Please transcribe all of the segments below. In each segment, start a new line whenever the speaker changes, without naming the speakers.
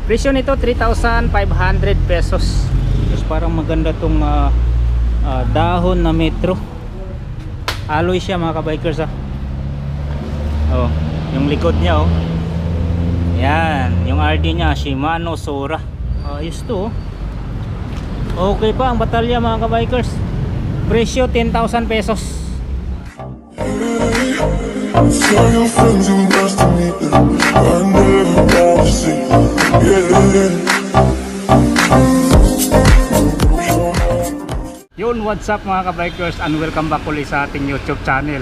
Presyo nito 3,500 pesos. Tapos parang maganda tong dahon na metro. Alloy siya mga kabikers Oh, yung likod niya Yan, yung RD niya Shimano Sora. Ayos to Okay pa ang batalya mga kabikers. Presyo 10,000 pesos.
Tell your friends you nice to meet them. I never gotta see them. Yeah.
Yun, what's up mga kabikers, and welcome back ulit sa ating YouTube channel.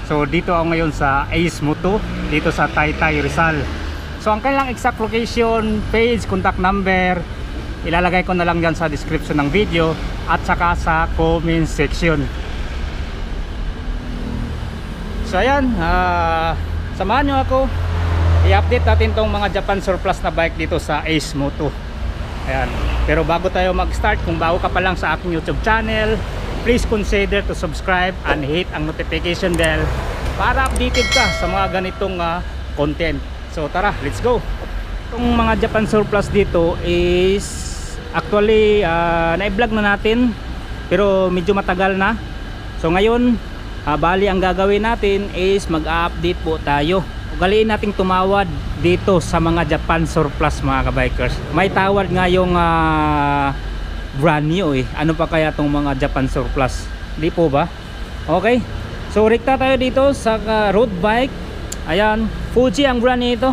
So dito ako ngayon sa Ace Moto, dito sa Taytay, Rizal. So ang kailang exact location, page, contact number, ilalagay ko na lang dyan sa description ng video at saka sa comment section. So ayan, samahan nyo ako, i-update natin tong mga Japan surplus na bike dito sa Ace Moto. Ayan. Pero bago tayo mag-start, kung bago ka pa lang sa aking YouTube channel, please consider to subscribe and hit ang notification bell para updated ka sa mga ganitong content. So tara, let's go. Itong mga Japan surplus dito is actually na-vlog na natin pero medyo matagal na. So ngayon bali ang gagawin natin is mag-update po tayo. Ugaliin nating tumawad dito sa mga Japan surplus mga kabikers. May tawad nga yung brand new Ano pa kaya tong mga Japan surplus? Di po ba? Okay. So rekta tayo dito sa road bike. Ayan, Fuji ang brand nito.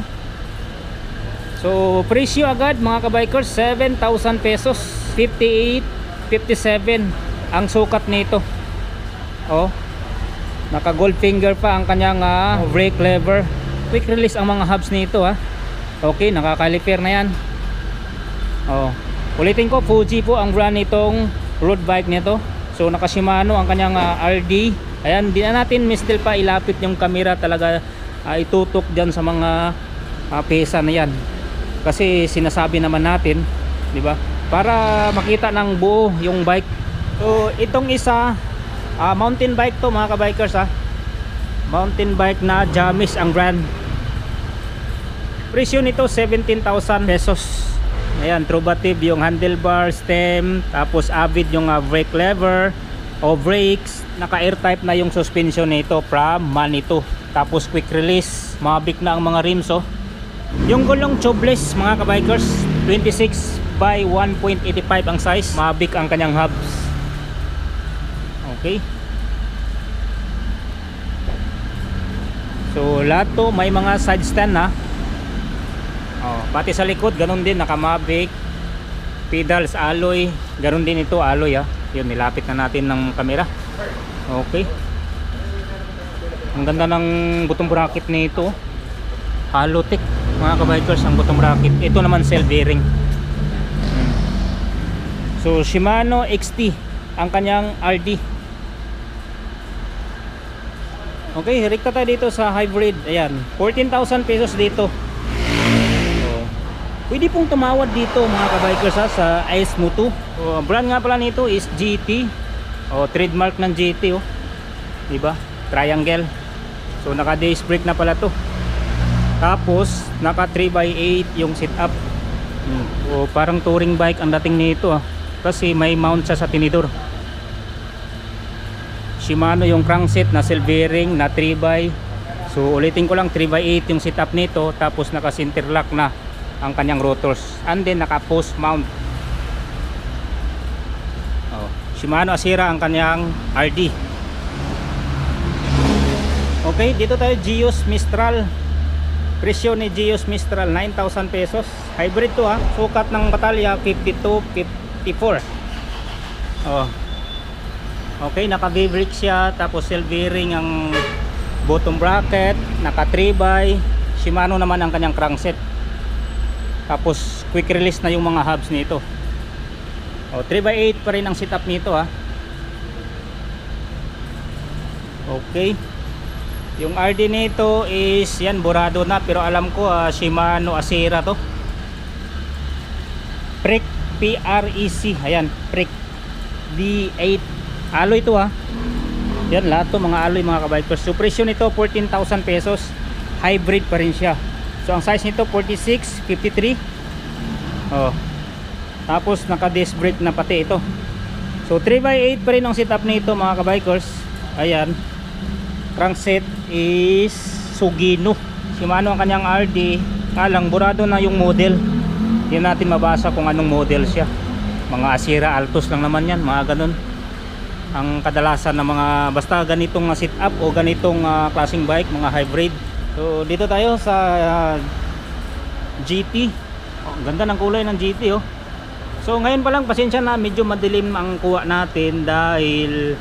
So presyo agad mga kabikers 7,000 pesos. 58, 57 ang sukat nito. Naka gold finger pa ang kanyang brake lever. Quick release ang mga hubs nito Okay, nakakaliper na yan. Ulitin ko, Fuji po ang brand nitong road bike nito. So naka Shimano ang kanyang RD. Ayan, di na natin mistil pa ilapit yung camera, talaga itutok dyan sa mga pesa na yan. Kasi sinasabi naman natin, di ba? Para makita ng buo yung bike. So itong isa mountain bike to mga kabikers mountain bike na Jamis ang brand. Presyo nito 17,000 pesos. Ayan, Trubative yung handlebar, stem, tapos Avid yung brake lever o brakes. Naka air type na yung suspension nito from Manitou. Tapos quick release, Mavic na ang mga rims Yung gulong tubeless mga kabikers, 26 by 1.85 ang size. Mavic ang kanyang hubs. Okay. So lahat to may mga side stand pati sa likod ganun din, naka Mavic. Pedals alloy, ganun din ito alloy Yun, nilapit na natin ng camera. Okay. Ang ganda ng bottom bracket nito. Halotech mga kabikers ang bottom bracket. Ito naman cell bearing. So Shimano XT ang kanyang RD. Okay, rekta tayo dito sa hybrid. Ayan, 14,000 pesos dito. Pwede pong tumawad dito mga kabikers sa Ace Moto. Brand nga pala nito is GT. Trademark ng GT diba? Triangle. So naka disc brake na pala to. Tapos naka 3x8 yung setup. Parang touring bike ang dating nito kasi may mount siya sa tinidor. Shimano yung crankset na cell bearing na 3x. So ulitin ko lang, 3x8 yung setup nito. Tapos naka center lock na ang kanyang rotors, and then naka post mount. Shimano Asira ang kanyang RD. Okay, dito tayo Geos Mistral. Presyo ni Geos Mistral 9,000 pesos. Hybrid to sukat ng batalya 52-54. Okay, naka V-brake siya, tapos cell bearing ang bottom bracket, naka 3x. Shimano naman ang kanyang crankset. Tapos quick release na yung mga hubs nito. 3x8 pa rin ang setup nito Okay. Yung RD nito is yan, burado na, pero alam ko Shimano Asira to. Prec PREC. Ayan, Prec D8 alloy to Yan, lahat to mga alloy mga kabikers. So presyo nito 14,000 pesos. Hybrid pa rin siya. So ang size nito 46, 53. Oh. Tapos naka disc brake na pati ito. So 3x8 pa rin ang setup nito mga kabikers. Ayan. Crankset is Sugino. Shimano ang kanyang RD. Kalang burado na yung model. Hindi natin mabasa kung anong model siya. Mga Asira Altos lang naman yan, mga ganun ang kadalasan ng mga basta ganitong setup o ganitong klaseng bike, mga hybrid. So dito tayo sa GT. Oh, ganda ng kulay ng GT oh. So ngayon pa lang pasensya na medyo madilim ang kuha natin dahil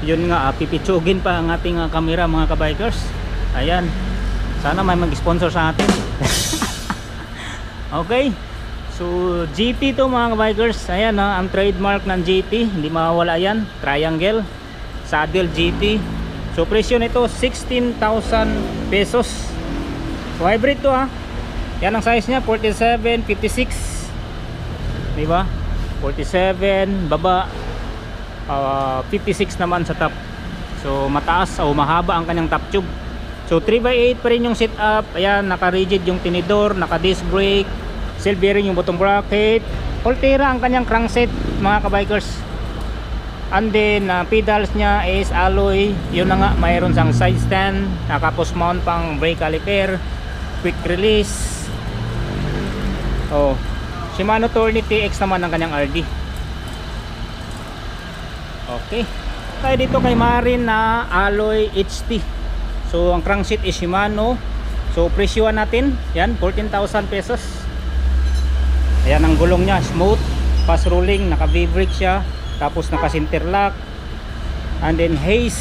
yun nga pipitsugin pa ang ating camera mga kabikers. Ayan. Sana may mag-sponsor sa atin. Okay. So GT to mga kabikers. Ayan ang trademark ng GT. Hindi mawawala yan. Triangle Saddle GT. So presyo nito 16,000 pesos. So hybrid to Yan ang size niya 47, 56. Diba? 47 baba, 56 naman sa top. So mataas o mahaba ang kanyang top tube. So 3x8 pa rin yung setup. Ayan, naka-rigid yung tinidor, naka-disc brake, seal bearing yung bottom bracket, Ultera ang kanyang crankset mga kabikers. And then pedals niya is alloy. Yun na nga, mayroon siyang side stand, naka-post mount pang brake caliper, quick release. Oh, Shimano Tourney TX naman ang kanyang RD. Okay. Tayo dito kay Marin na alloy HT. So ang crankset is Shimano. So presyoan natin, yan 14,000 pesos. Ayan ang gulong niya, smooth, fast rolling, naka V-brake siya, tapos naka center lock. And then Hayes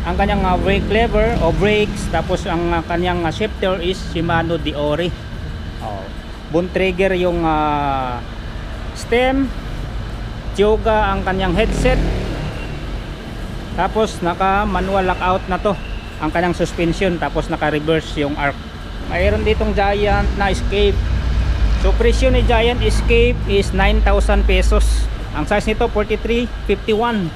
ang kanyang brake lever o brakes, tapos ang kanyang shifter is Shimano Diore. Oh. Bone trigger yung stem, Tioga ang kanyang headset. Tapos naka manual lockout na to ang kanyang suspension, tapos naka reverse yung arc. Mayroon ditong Giant na Escape. So presyo ni Giant Escape is 9,000 pesos. Ang size nito 43-51.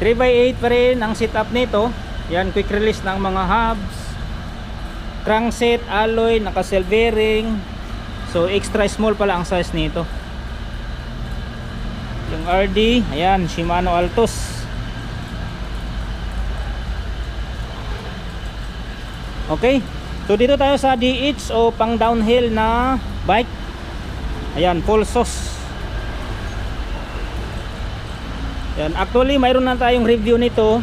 3x8 pa rin ang setup nito. Yan, quick release ng mga hubs, crankset, alloy, naka cell bearing. So extra small pala ang size nito. Yung RD, ayan, Shimano Altos. Okay, so dito tayo sa DH o pang downhill na bike. Ayan, Pulsos. Yan, actually mayroon na tayong review nito,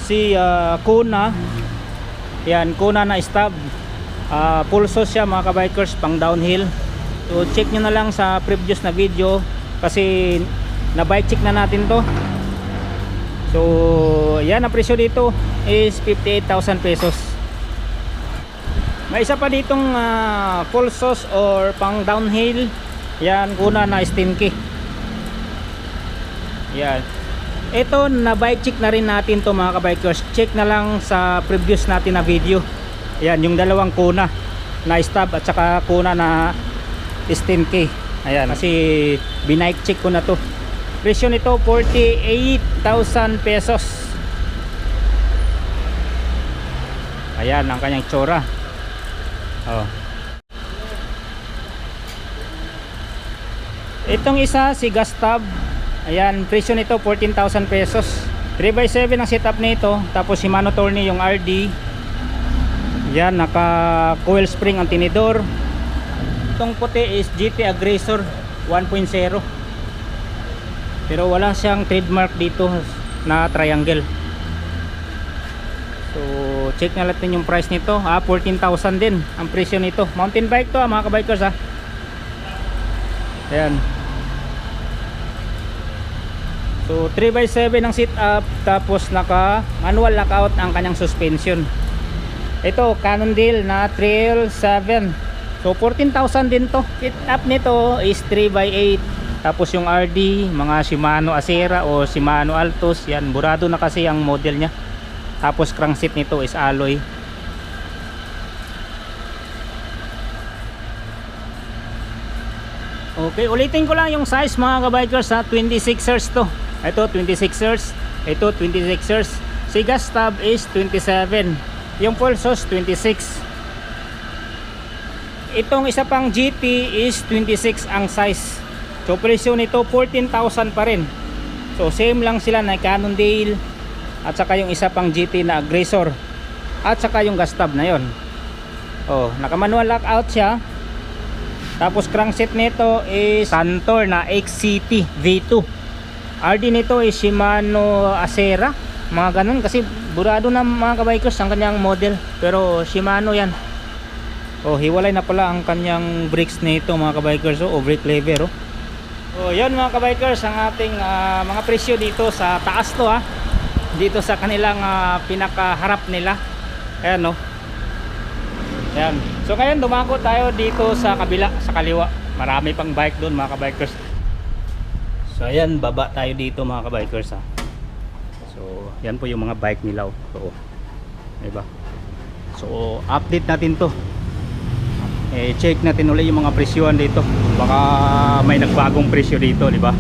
si Kona. Yan, Kona na stub. Pulsos siya mga kabikers, pang downhill. So check nyo na lang sa previous na video kasi na bike check na natin to. So yan, ang presyo dito is 58,000 pesos. May isa pa ditong Pulsos or pang downhill. Yan, Kona na Stinky. Yan. Ito, na bike check na rin natin to mga kabikers. Check na lang sa previous natin na video. Yan, yung dalawang Kona na stub at saka Kona na Stinky. Ayan, kasi binike check ko na to. Presyo nito 48,000 pesos. Ayan ang kanyang tsura. Oh. Itong isa si Gastab. Ayan, presyo nito 14,000 pesos. 3x7 ang setup nito. Tapos Shimano Tourney yung RD. Yan, naka coil spring ang tinidor. Itong puti is GT Aggressor 1.0. Pero wala siyang trademark dito na triangle. So check na natin yung price nito. 14,000 din ang presyo nito. Mountain bike to mga kabikers Ayan. So 3x7 ang setup, tapos naka manual lockout ang kanyang suspension. Ito Cannondale na Trail 7. So 14,000 din to. Setup nito is 3x8. Tapos yung RD, mga Shimano Asira o Shimano Altos, yan, burado na kasi ang model nya. Tapos crankset nito is alloy. Okay, ulitin ko lang yung size mga kabikers 26ers to. Ito 26ers, ito 26ers. Si Gastab is 27. Yung Pulsos 26. Itong isa pang GT is 26 ang size. So presyo nito 14,000 pa rin. So same lang sila na Cannondale at saka yung isa pang GT na Aggressor at saka yung gas tab na yon. Oh, naka manual lockout siya. Tapos crankset nito is Santor na XCT V2. RD nito is Shimano Acera, mga ganun, kasi burado na mga kabikers ang kanyang model, pero Shimano yan. Oh, hiwalay na pala ang kanyang brakes nito mga kabikers. Oh, brake lever. Oh. So yun mga kabikers ang ating mga presyo dito sa taas to ha. Dito sa kanilang pinakaharap nila. Ayan no. Ayan. So ngayon dumako tayo dito sa kabila, sa kaliwa. Marami pang bike doon mga kabikers. So ayan, baba tayo dito mga kabikers ha. So yan po yung mga bike nila. So, diba? So update natin to. Check natin ulit yung mga presyohan dito. Baka may nagbagong presyo dito, di ba?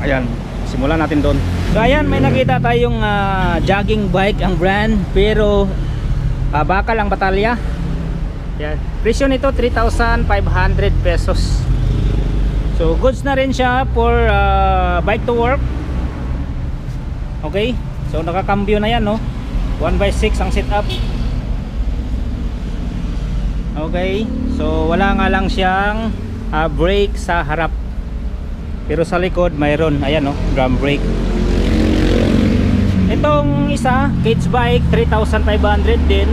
Ayan, simulan natin doon. So ayan, may nakita tayong jogging bike ang brand, pero bakal ang batalya. Ayan, presyo nito 3,500 pesos. So goods na rin siya for bike to work. Okay, so nakakambyo na yan, no? 1x6 ang setup. Okay, so wala nga lang siyang brake sa harap, pero sa likod mayroon. Ayan no, drum brake. Itong isa, cage bike, 3,500 din.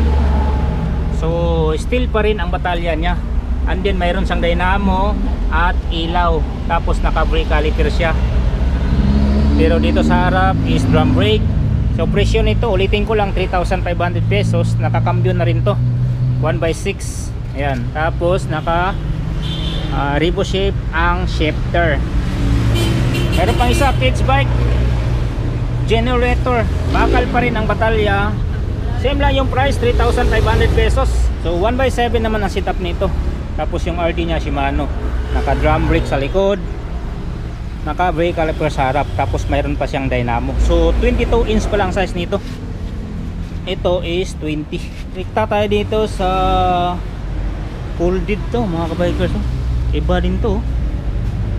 So still pa rin ang batalya niya. And then mayroon siyang dynamo at ilaw. Tapos naka brake caliper siya. Pero dito sa harap is drum brake. So presyo nito, ulitin ko lang, 3,500 pesos. Nakakambyo na rin to, 1x6. Ayan, tapos naka Revo shape ang shifter. Meron pang isa, kids bike, generator, bakal pa rin ang batalya. Same lang yung price, 3,500 pesos. So 1x7 naman ang setup nito. Tapos yung RD nya Shimano, naka drum brake sa likod, naka brake caliper sa harap. Tapos mayroon pa siyang dynamo. So 22 inch pa lang size nito. Ito is 20. Rikta tayo dito sa folded to mga kabikers. Iba din to.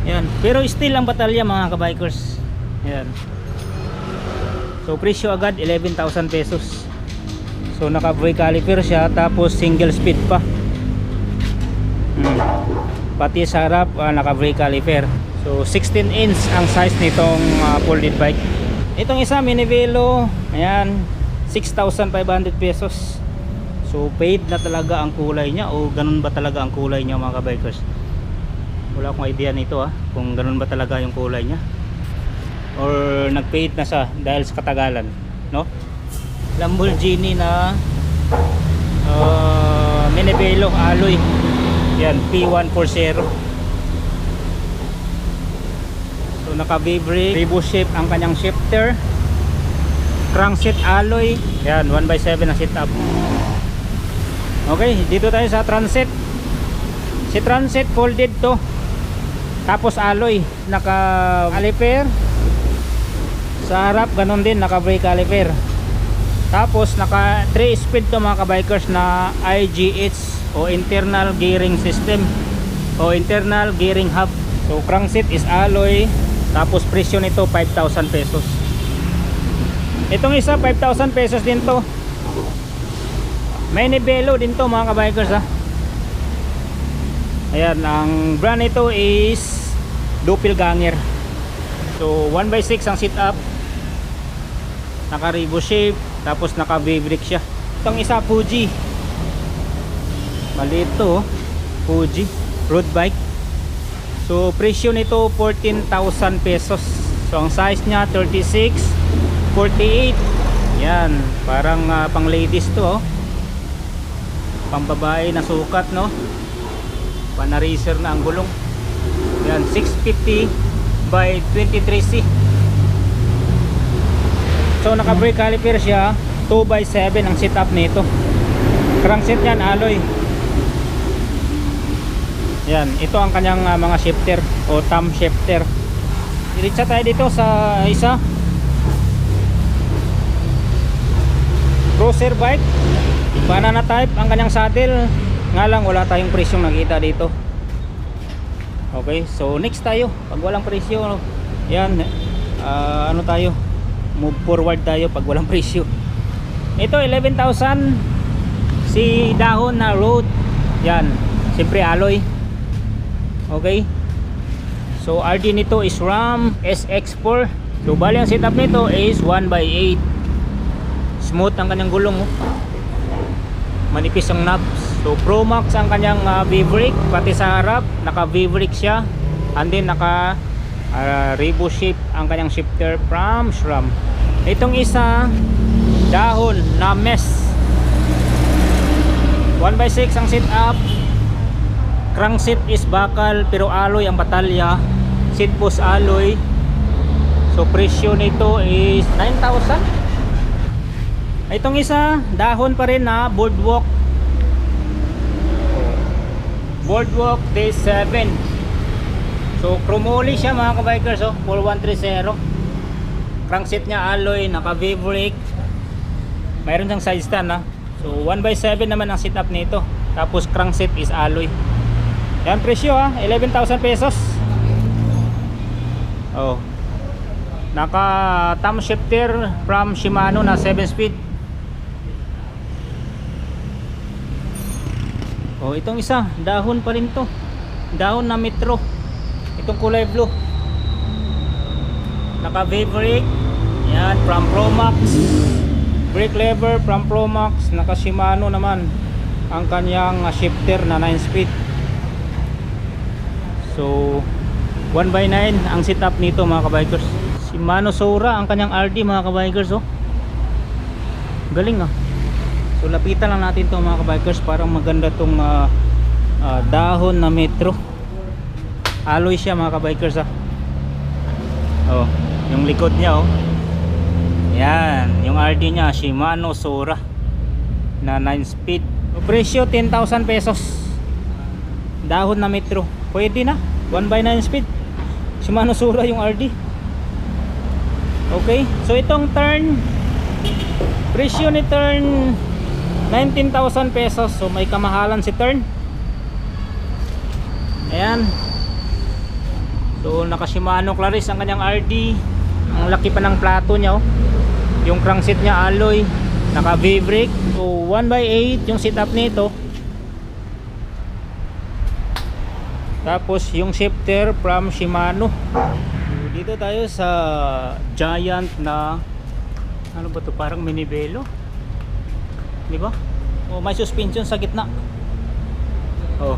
Yan. Pero still ang batalya mga kabikers. Yan. So presyo agad 11,000 pesos. So naka brake caliper siya, tapos single speed pa. Pati sa harap naka brake caliper. So 16 inch ang size nitong folded bike. Itong isa mini velo, ayan, 6,500 pesos. So paid na talaga ang kulay niya, o ganun ba talaga ang kulay niya mga kabikers? Wala akong idea nito kung ganun ba talaga yung kulay niya, or nag-paid na siya dahil sa katagalan, no? Lamborghini na mini velo alloy. Yan, P140. So naka V-brake, Revo shape ang kanyang shifter. Crankset alloy. Yan, 1x7 ang setup. Okay, dito tayo sa transit. Si transit folded to. Tapos alloy, naka caliper. Sa harap ganun din, naka brake caliper. Tapos naka 3 speed to mga kabikers na IGH o internal gearing system o internal gearing hub. So crankset is alloy. Tapos presyo nito 5,000 pesos. Itong isa 5,000 pesos din to. May nibelo din to mga kabikers Ayan, ang brand nito is Doppelganger. So 1x6 ang setup. Naka Revo shape, tapos naka V-brake siya. Itong isa Fuji. Maliit to, Fuji road bike. So presyo nito 14,000 pesos. So ang size niya 36, 48. Yan, parang pang ladies to pang babae na sukat, no? Pana-racer na ang gulong. Yan, 650 by 23C. So naka brake caliper siya, 2x7 ang setup nito. Crankset yan alloy. Yan, ito ang kanyang mga shifter o thumb shifter. Diretsa tayo dito sa isa cruiser bike, banana type ang kanyang saddle. Nga lang wala tayong presyong nakita dito. Okay, so next tayo. Pag walang presyo, yan, ano tayo, move forward tayo pag walang presyo. Ito 11,000 si dahon na road. Yan, siyempre alloy. Okay, so RD nito is Ram SX4. So bali ang setup nito is 1/8. Smooth ang kanyang gulong, oh. Manipis ang knobs. So Pro Max ang kanyang V-brake, pati sa harap naka V-brake siya, and then naka Revo shape ang kanyang shifter from SRAM. Itong isa dahon na mesh, 1/6 ang setup. Crankset is bakal pero alloy ang batalya, seat post alloy. So presyo nito is 9,000. Itong isa dahon pa rin na boardwalk day 7. So chromoly siya mga kabikers, oh, 4130. Crankset niya alloy, naka V-brake, mayroon siyang side stand, ha? So 1/7 naman ang setup nito, tapos crankset is alloy. Yan presyo, ha, 11,000 pesos. Oh, naka thumb shifter from Shimano na 7 speed. Oh, itong isa dahon pa rin to, dahon na Metro, itong kulay blue, naka V-brake, yan, from Pro Max. Brake lever from Pro Max, naka Shimano naman ang kanyang shifter na 9 speed. So 1/9 ang setup nito mga kabikers. Shimano Sora ang kanyang RD mga kabikers, oh. Galing, ah. So lapitan lang natin to mga kabikers para maganda tong dahon na Metro. Alloy siya mga kabikers, ah. Oh, yung likod niya, oh. Yan, yung RD niya Shimano Sora na 9 speed. So, presyo 10,000 pesos. Dahon na Metro. Pwede na, 1/9 speed. Shimano Sora yung RD. Okay, so itong turn, presyo ni turn 19,000 pesos. So may kamahalan si turn. Ayan. So naka Shimano Claris ang kanyang RD. Ang laki pa ng plato niya, oh. Yung crankset niya alloy, naka V-brake. So 1/8 yung setup nito. Tapos yung shifter from Shimano. So, dito tayo sa giant na, ano ba to, parang mini velo, di ba? Oh, may suspension sa gitna. Oh.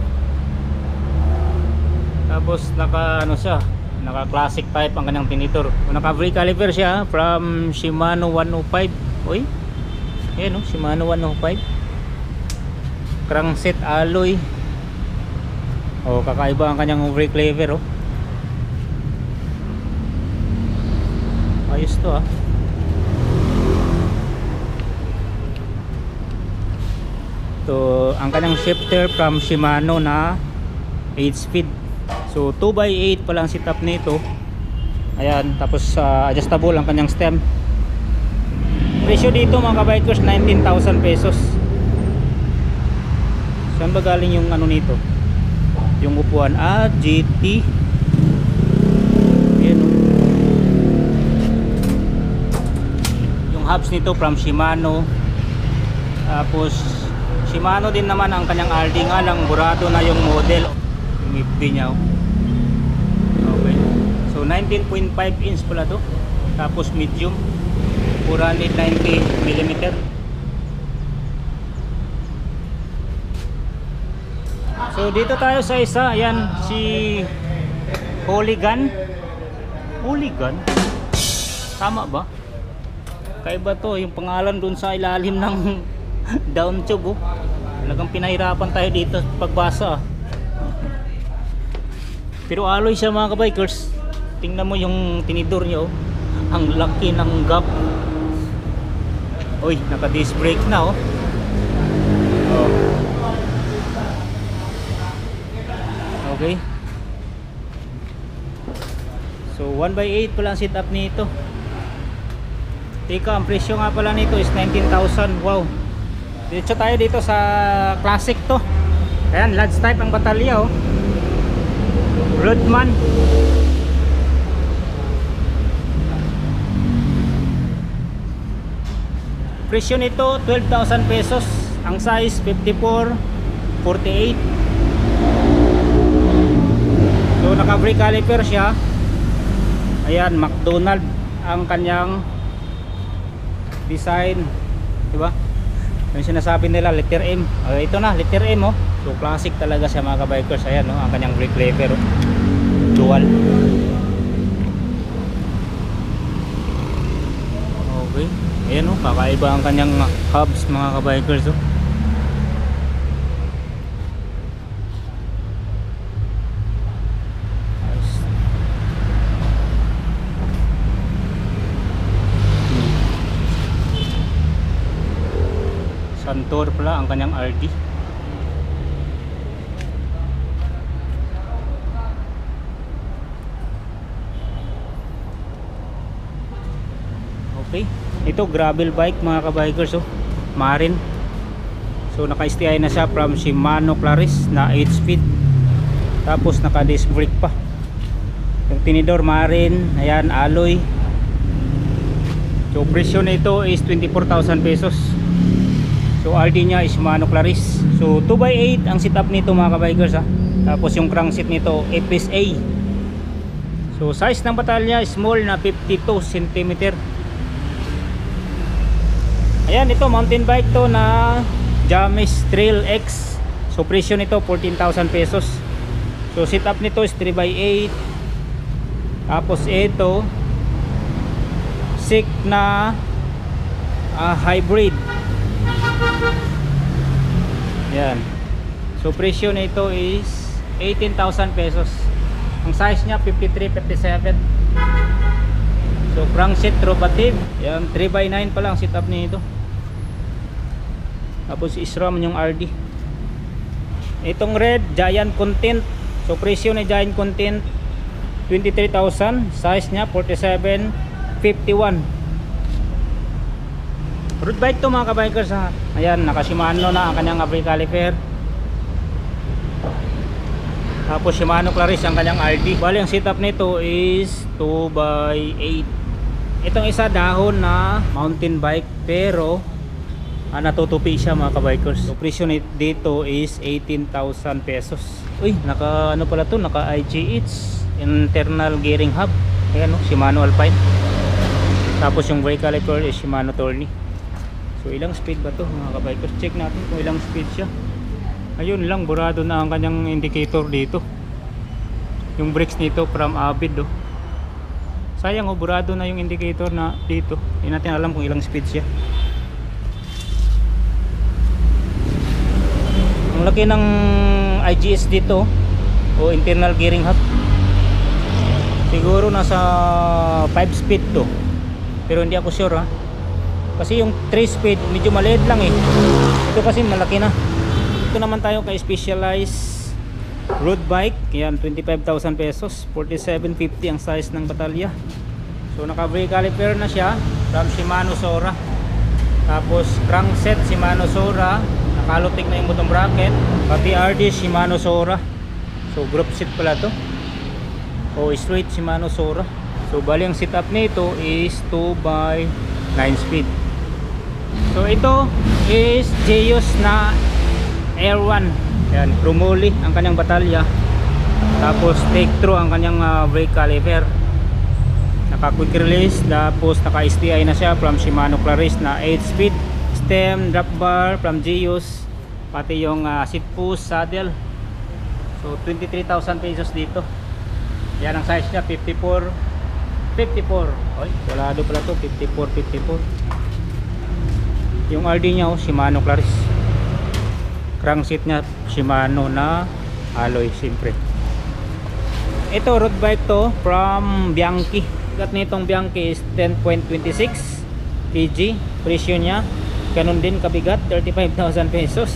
Tapos naka ano siya, naka classic type ang kanyang tinidor. Naka brake caliper siya from Shimano 105. Oy. Ayan, oh, Shimano 105. Crankset alloy. Oh, kakaiba ang kanyang brake lever, oh. Ayos to, ah. So ang kanyang shifter from Shimano na 8 speed. So 2/8 pa lang setup nito. Ayan, tapos adjustable ang kanyang stem. Presyo dito mga kabikers 19,000 pesos. Saan ba galing yung ano nito? Yung upuan, GT. Ayan, oh. Yung hubs nito from Shimano. Tapos Shimano din naman ang kanyang RD, nga lang burado na yung model, yung FB niya, oh. Okay, so 19.5 inch pala to, tapos medium, 490mm. So dito tayo sa isa, ayan, si Hooligan. Hooligan? Tama ba? Kaiba to, yung pangalan dun sa ilalim ng down tube, oh. Talagang pinahirapan tayo dito pagbasa, ah. Pero alloy siya mga kabikers. Tingnan mo yung tinidor niya, oh. Ang laki ng gap. Uy, naka disc brake na, oh. Oh. Okay. So 1/8 pala ang setup nito. Teka, ang presyo nga pala nito is 19,000. Wow. Dito tayo dito sa classic to. Ayan, large type ang batalya oh. Rodman. Presyo nito 12,000 pesos. Ang size 54, 48. So naka brake caliper siya. Ayan, McDonald ang kanyang design, diba? Yung sinasabi nila letter M. Ito na, letter M oh. So classic talaga siya mga kabikers. Ayan oh, ang kanyang brake lever oh. Dual. Okay. Ayan oh, kakaiba ang kanyang hubs mga kabikers oh. Santor pala ang kanyang RD. Okay, ito gravel bike mga kabikers oh. Marin. So naka-STI na siya from Shimano Claris na 8 speed. Tapos naka disc brake pa. Yung tinidor Marin, ayan alloy. So presyo nito is 24,000 pesos. So RD niya is Shimano Claris. So 2x8 ang setup nito mga kabikers ha. Tapos yung crankset nito FSA. So size ng batalya small na 52 cm. Ayan, ito mountain bike to na James Trail X. So presyo nito 14,000 pesos. So setup nito is 3x8. Tapos ito SICK na hybrid. Yan. So presyo nito is 18,000 pesos. Ang size niya 53, 57. So crankset rotative. Yan, 3x9 pa lang setup nito. Tapos SRAM yung RD. Itong red Giant Content. So presyo ni Giant Content 23,000. Size niya 47, 51. Road bike to mga kabikers ha. Ayan, naka Shimano na ang kanyang brake caliper. Tapos Shimano Claris ang kanyang RD. Bali ang setup nito is 2x8. Itong isa dahon na mountain bike pero natutupi siya mga kabikers. So presyo dito is 18,000 pesos. Uy, naka ano pala to, naka IGH internal gearing hub. Ayan oh, Shimano Alpine. Tapos yung brake caliper is Shimano Tourney. So ilang speed ba to mga kabikers? Check natin kung ilang speed siya. Ayun lang, burado na ang kanyang indicator dito. Yung brakes nito from Avid oh. Sayang oh, burado na yung indicator na dito. Hindi natin alam kung ilang speed siya. Ang laki ng IGS dito o internal gearing hub. Siguro nasa 5 speed to. Pero hindi ako sure ha. Kasi yung 3 speed medyo maliit lang eh. Ito kasi malaki na. Ito naman tayo kay Specialized road bike. Yan 25,000 pesos. 4750 ang size ng batalya. So naka brake caliper na siya from Shimano Sora. Tapos crankset Shimano Sora. Nakalutik na yung bottom bracket. Pati RD Shimano Sora. So group seat pala to. O straight Shimano Sora. So bali ang setup nito is 2x9 speed. So ito is Geos na Air 1. Yan, Promoli ang kanyang batalya. Tapos take through ang kanyang brake caliper. Naka quick release. Tapos naka STI na siya from Shimano Claris na 8 speed. Stem, drop bar from Geos. Pati yung seat post, saddle. So 23,000 pesos dito. Yan ang size niya 54, 54. Oy, walado pala to, 54, 54. Yung RD niya oh, Shimano Claris. Crankset niya Shimano na alloy siyempre. Ito road bike to from Bianchi. Gat nitong Bianchi is 10.26 kg. Presyo niya ganun din kabigat, 35,000 pesos.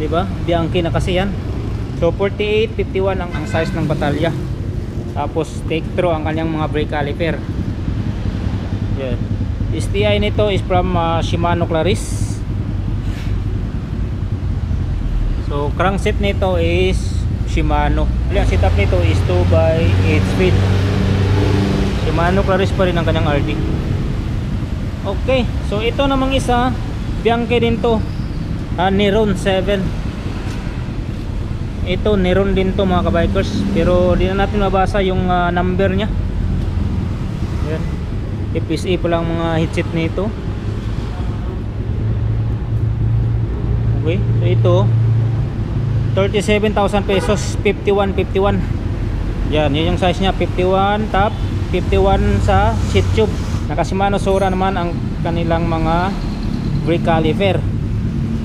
Di ba? Bianchi na kasi yan. So 48, 51 ang size ng batalya. Tapos take through ang kanyang mga brake caliper. Yan. STI nito is from Shimano Claris. So So crankset nito is Shimano. Ang setup nito is 2x8 speed. Shimano Claris pa rin ang kanyang RD. Okay, so ito namang isa, Bianchi din to, Neron 7. Ito Neron din to mga kabikers, pero di na natin mabasa yung number nya. Yan, FSA pa lang mga headset nito. Okay, so ito 37,000 pesos, 51. Yan, yun yung size nya, 51 top, 51 sa seat tube. Naka Shimano Sora naman ang kanilang mga brake caliper.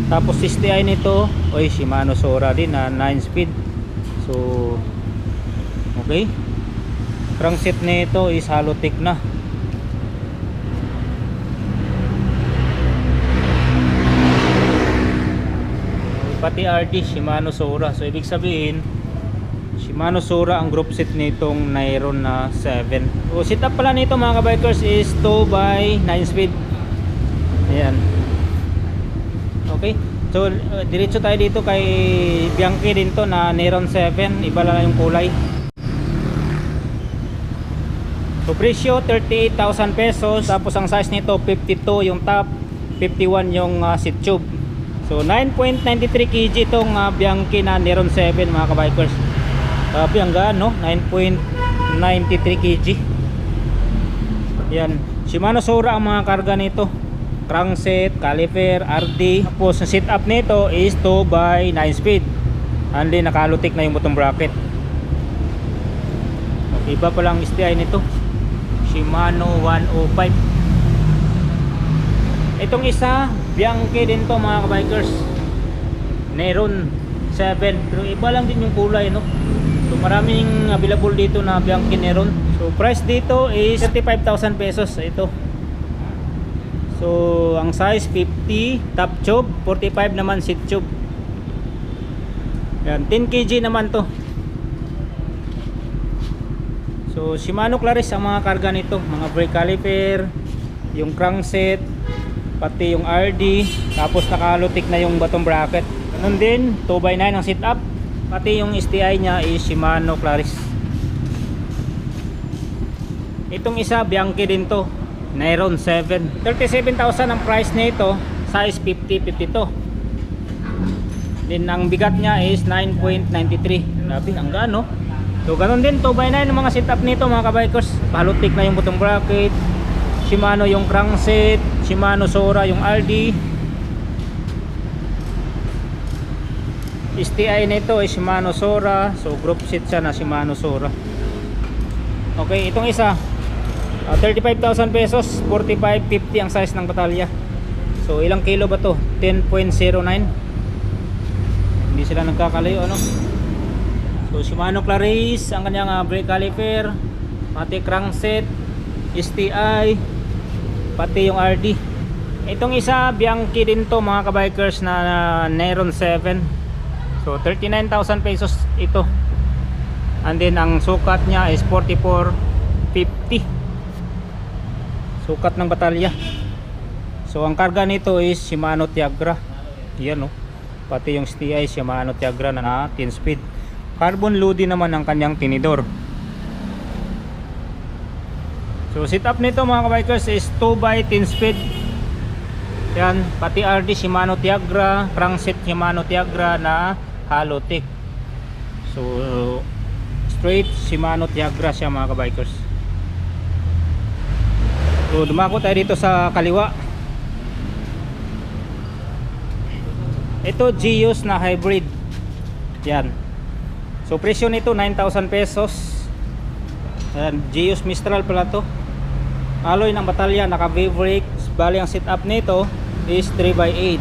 Tapos STI nito, oy, Shimano Sora din na 9 speed. So okay. Crankset nito is Halotech na. Pati RD Shimano Sora. So ibig sabihin Shimano Sora ang group set nitong Neron na 7. So setup pala nito mga kabikers is 2x9 speed. Ayan. Okay. So diretso tayo dito kay Bianchi din to na Neron 7. Iba lang yung kulay. So presyo 38,000 pesos. Tapos ang size nito 52 yung top, 51 yung seat tube. So 9.93 kg itong Bianchi na Neron 7 mga kabikers. Sabi hanggang no 9.93 kg. Yan, Shimano Sora ang mga karga nito. Crankset, caliper, RD. Tapos ang setup nito is 2x9 speed. And then naka-Halotech na yung bottom bracket. Iba pa lang STI nito, Shimano 105. Itong isa, Bianchi din to mga kabikers, Neron 7. Pero iba lang din yung kulay, no? So maraming available dito na Bianchi Neron. So price dito is 35,000 pesos ito. So ang size 50 top tube, 45 naman seat tube. Yan, 10 kg naman to. So Shimano Claris ang mga karga nito, mga brake caliper, yung crankset, pati yung RD, tapos naka-Halotech na yung bottom bracket. Ganun din, 2x9 ang setup, pati yung STI nya is Shimano Claris. Itong isa Bianchi din to, Neron 7. 37,000 ang price nito, size 50-52. Then ang bigat nya is 9.93. Grabe, ang gano. So ganun din, 2x9 ang mga setup nito mga kabikers. Halotech na yung bottom bracket, Shimano yung crankset, Shimano Sora yung RD. STI nito is Shimano Sora. So group set siya na Shimano Sora. Okay, itong isa 35,000 pesos, 45-50 ang size ng batalya. So ilang kilo ba to? 10.09. Hindi sila nagkakalayo, ano? So Shimano Claris ang kanyang brake caliper, pati crankset, STI, pati yung RD. Itong isa Bianchi din to mga kabikers na Neron 7. So 39,000 pesos ito. And then ang sukat niya is 44.50. Sukat ng batalya. So ang karga nito is Shimano Tiagra. Yan, no. Pati yung STI Shimano Tiagra na 10 speed. Carbon loading naman ang kanyang tinidor. So setup nito mga kabikers is 2x10 speed. Yan, pati RD Shimano Tiagra, crankset Shimano Tiagra na Halotech. So straight Shimano Tiagra siya mga kabikers. So dumako tayo dito sa kaliwa. Ito Geos na hybrid. Yan. So presyo nito 9,000 pesos. Yan, Geos Mistral pala to. Alloy ng batalya, naka V-brake. Bali ang setup nito is 3x8.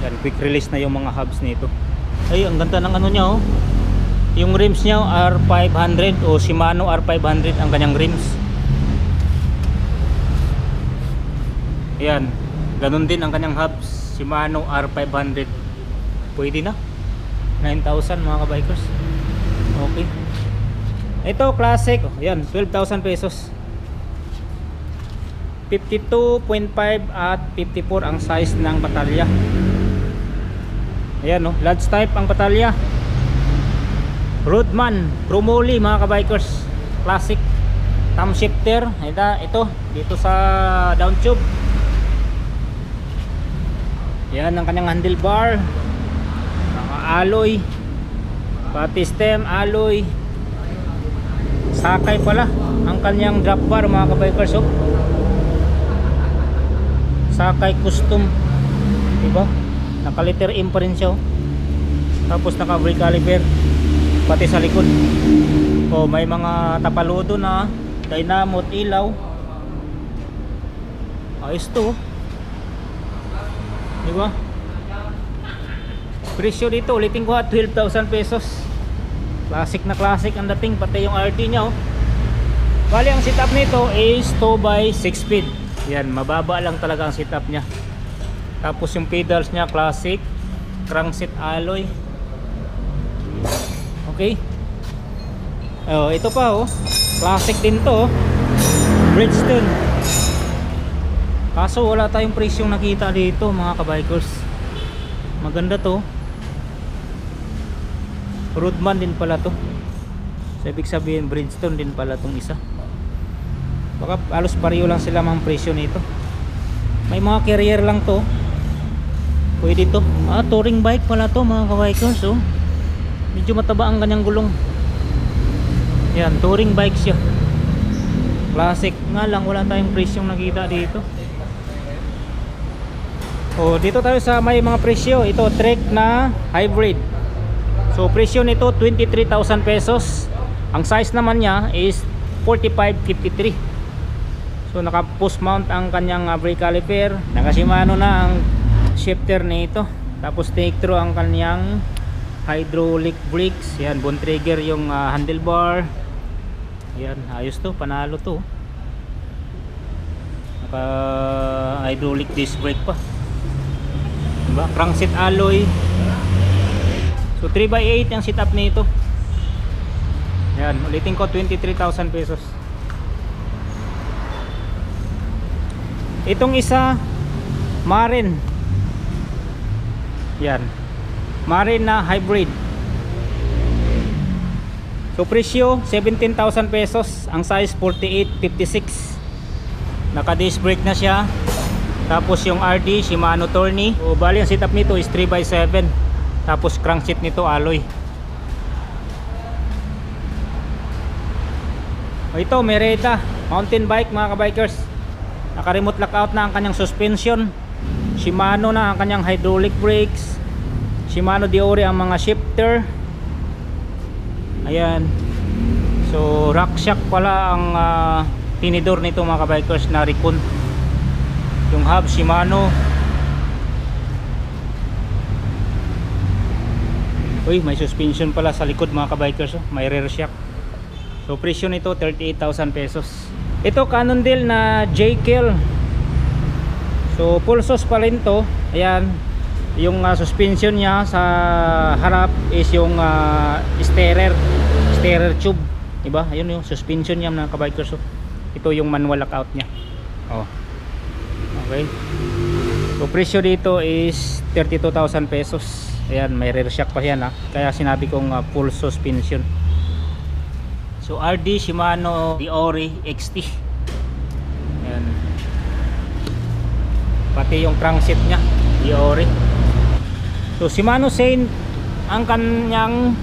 Yan, quick release na yung mga hubs nito. Ay, ang ganda ng ano niya, oh. Yung rims niya R500 o Shimano R500 ang kanyang rims. Yan, ganun din ang kanyang hubs, Shimano R500. Pwede na 9,000 mga kabikers. Okay. Ito classic, yan, 12,000 pesos. 52.5 at 54 ang size ng batalya. Ayan no, Lodge type ang patalya. Roadman Chromoly mga kabikers, classic. Thumb shifter, ito dito sa down tube. Yan ang kanyang handlebar, mga alloy, pati stem alloy. Sakay pala ang kanyang drop bar mga kabikers, oh. Sakay custom, diba? Naka letter M pa rin siya, oh. Tapos naka brake caliper pati sa likod. Oh, may mga tapaludo na dynamo at ilaw. Ayos to, diba? Presyo dito ulitin ko ha, 12,000 pesos. Classic na classic ang dating, pati yung RD nya, oh. Bali ang setup nito is 2x6 speed. Yan, mababa lang talaga ang setup nya. Tapos yung pedals nya classic, crankset alloy. Okay. Oh, ito pa, oh. Classic din to, oh. Bridgestone. Kaso wala tayong presyong nakita dito mga kabikers. Maganda to. Roadman din pala to. So ibig sabihin Bridgestone din pala tong isa. Baka halos pareho lang sila mga presyo nito. May mga carrier lang to. Pwede to. Touring bike pala to mga kabikers, oh. Medyo mataba ang kanyang gulong. Yan, touring bike siya. Classic nga lang, wala tayong presyong nakita dito. O, dito tayo sa may mga presyo. Ito, Trek na hybrid. So, presyo nito 23,000 pesos. Ang size naman niya is 45-53. So, naka post mount ang kanyang brake caliper. Naka Shimano na ang shifter nito. Tapos take-through ang kanyang hydraulic brakes. Yan, bone trigger yung handlebar. Yan, ayos to, panalo to. Naka hydraulic disc brake pa. Diba? Crankset alloy. So 3x8 ang setup nito. Yan, ulitin ko 23,000 pesos. Itong isa Marin. Yan. Marin na hybrid. So presyo 17,000 pesos. Ang size 48-56. Naka disc brake na siya. Tapos yung RD Shimano Tourney. O bali ang setup nito is 3x7. Tapos crankset nito alloy. O ito Merida mountain bike mga kabikers. Naka remote lockout na ang kanyang suspension. Shimano na ang kanyang hydraulic brakes. Shimano Diore ang mga shifter. Ayan. So rack shock pala ang tinidor nito mga kabikers na Recon. Yung hub Shimano. Uy, may suspension pala sa likod mga kabikers, oh. May rear shock. So presyo nito 38,000 pesos. Ito Cannondale na J-Kill. So pulsos pa rin to. Ayan. Yung suspension niya sa harap is yung steerer tube, diba? Ayun yung suspension niya mga kabikers, oh. Ito yung manual lockout niya. Oh. Okay. So presyo dito is 32,000 pesos. Ayan, may rear shock pa yan, ha. Kaya sinabi kong full suspension. So RD Shimano Diore XT. Ayan. Pati yung crankset niya Diore. So Shimano Saint ang kanyang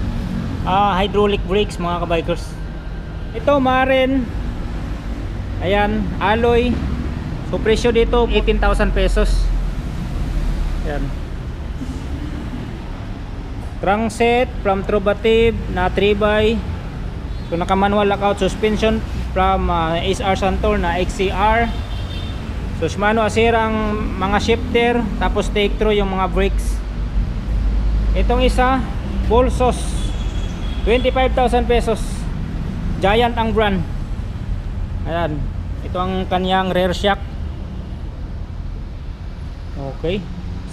hydraulic brakes mga kabikers. Ito Marin. Ayan, alloy. So presyo dito 18,000 pesos. Ayan. Crankset from Trubative na 3x. So naka manual lockout suspension from SR Santor na XCR. So Shimano Acera ang mga shifter. Tapos take through yung mga brakes. Itong isa Bolsos 25,000 pesos. Giant ang brand. Ayan. Ito ang kanyang rear shock. Okay.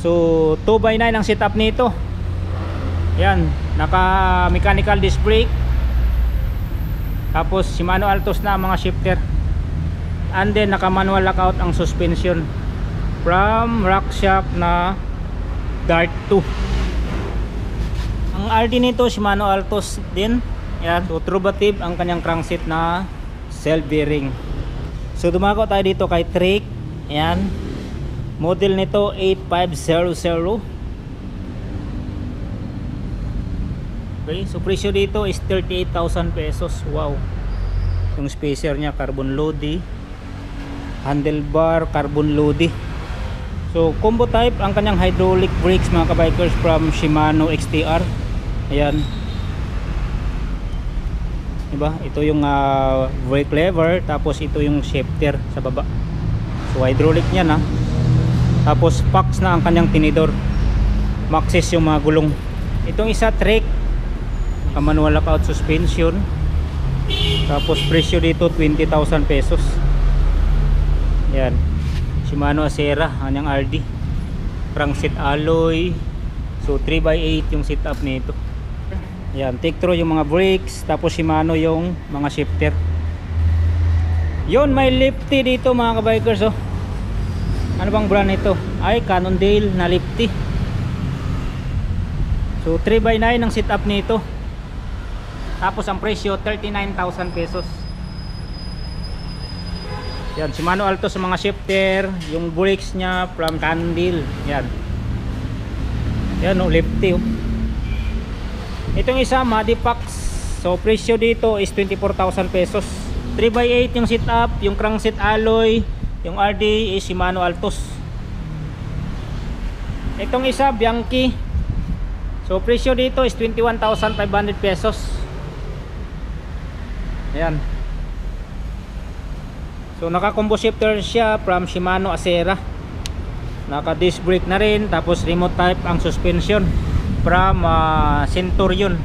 So 2x9 ang setup nito. Ayan. Naka mechanical disc brake. Tapos Shimano Altos na ang mga shifter. And then naka manual lockout ang suspension from RockShox na Dart 2. Ang RD nito Shimano Altos din. Yan, so Trubative ang kanyang crankset na self bearing. So dumako tayo dito kay Trek. Yan. Model nito 8500. Okay, so presyo dito is 38,000 pesos. Wow. Yung spacer niya carbon lodi. Handlebar carbon lodi. So combo type ang kanyang hydraulic brakes mga kabikers from Shimano XTR. Ayan. Diba? Ito yung brake lever, tapos ito yung shifter sa baba. So hydraulic niya na. Tapos Fox na ang kanyang tinidor. Maxxis yung mga gulong. Itong isa Trek, manual lockout suspension. Tapos presyo dito 20,000 pesos. Yan. Shimano Acera, kanyang RD. Crankset alloy. So 3x8 yung setup nito. Yan, Tektro yung mga brakes, tapos Shimano yung mga shifter. Yun, may lifty dito mga kabikers, oh. Ano bang brand nito? Ay, Cannondale na lifty. So 3x9 ang setup nito. Tapos ang presyo 39,000 pesos. Yan, Shimano Altos sa mga shifter, yung brakes nya from Cannondale. Yan. Yan, oh, lifty, oh. Itong isa Madipax. So presyo dito is 24,000 pesos. 3x8 yung setup, yung crankset alloy, yung RD is Shimano Altos. Itong isa Bianchi. So presyo dito is 21,500 pesos. Ayan. So naka combo shifter siya from Shimano Acera. Naka disc brake na rin, tapos remote type ang suspension from Centurion.